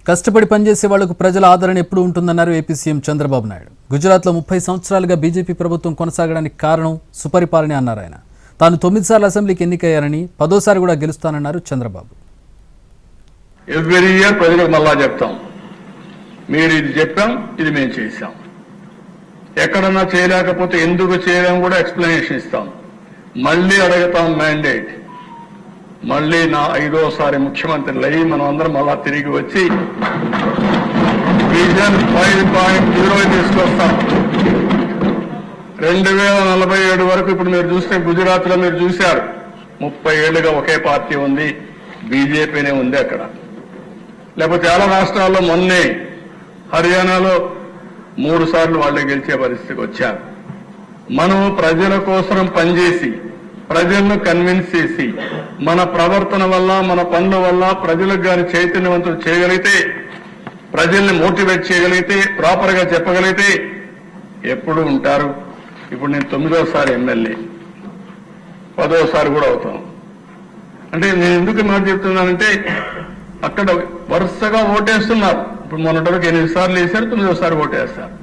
కష్టపడి పనిచేసే వాళ్లకు ప్రజల ఆదరణ ఎప్పుడు ఉంటుందన్నారు ఏపీ సీఎం చంద్రబాబు నాయుడు. గుజరాత్లో 30 సంవత్సరాలుగా బీజేపీ ప్రభుత్వం కొనసాగడానికి కారణం సుపరిపాలనే అన్నారు ఆయన. తాను 9 సార్లు అసెంబ్లీకి ఎన్నికయ్యారని 10వ కూడా గెలుస్తానన్నారు చంద్రబాబు. ఎవ్రీ ఇయర్ ప్రజలకు మళ్ళా చెప్తాం, మీరు ఇది చెప్పాం, ఇది మేము చేశాం. ఎక్కడన్నా చేయలేకపోతే ఎందుకు చేయలేం కూడా ఎక్స్ప్లెనేషన్ ఇస్తాం. మళ్ళీ అడుగుతాం మ్యాండేట్. మళ్ళీ నా 5వసారి ముఖ్యమంత్రులు అయ్యి మనం అందరం మళ్ళా తిరిగి వచ్చి విజన్ 5.0 తీసుకొస్తాం. 2047 వరకు ఇప్పుడు మీరు చూస్తే గుజరాత్ లో మీరు చూశారు, 30 ఏళ్లుగా ఒకే పార్టీ ఉంది, బీజేపీనే ఉంది అక్కడ. లేకపోతే చాలా రాష్ట్రాల్లో మొన్నే హర్యానాలో 3 సార్లు వాళ్ళే గెలిచే పరిస్థితికి వచ్చారు. మనం ప్రజల కోసం పనిచేసి ప్రజలను కన్విన్స్ చేసి మన ప్రవర్తన వల్ల మన పనుల వల్ల ప్రజలకు గాని చైతన్యవంతులు చేయగలిగితే, ప్రజల్ని మోటివేట్ చేయగలిగితే, ప్రాపర్ గా చెప్పగలిగితే ఎప్పుడు ఉంటారు. ఇప్పుడు నేను 9వసారి ఎమ్మెల్యే, 10వసారి కూడా అవుతాం. అంటే నేను ఎందుకు మాట చెప్తున్నానంటే అక్కడ వరుసగా ఓటేస్తున్నారు. ఇప్పుడు మొన్నటి వరకు 8 సార్లు వేశారు, 9వసారి ఓటేస్తారు.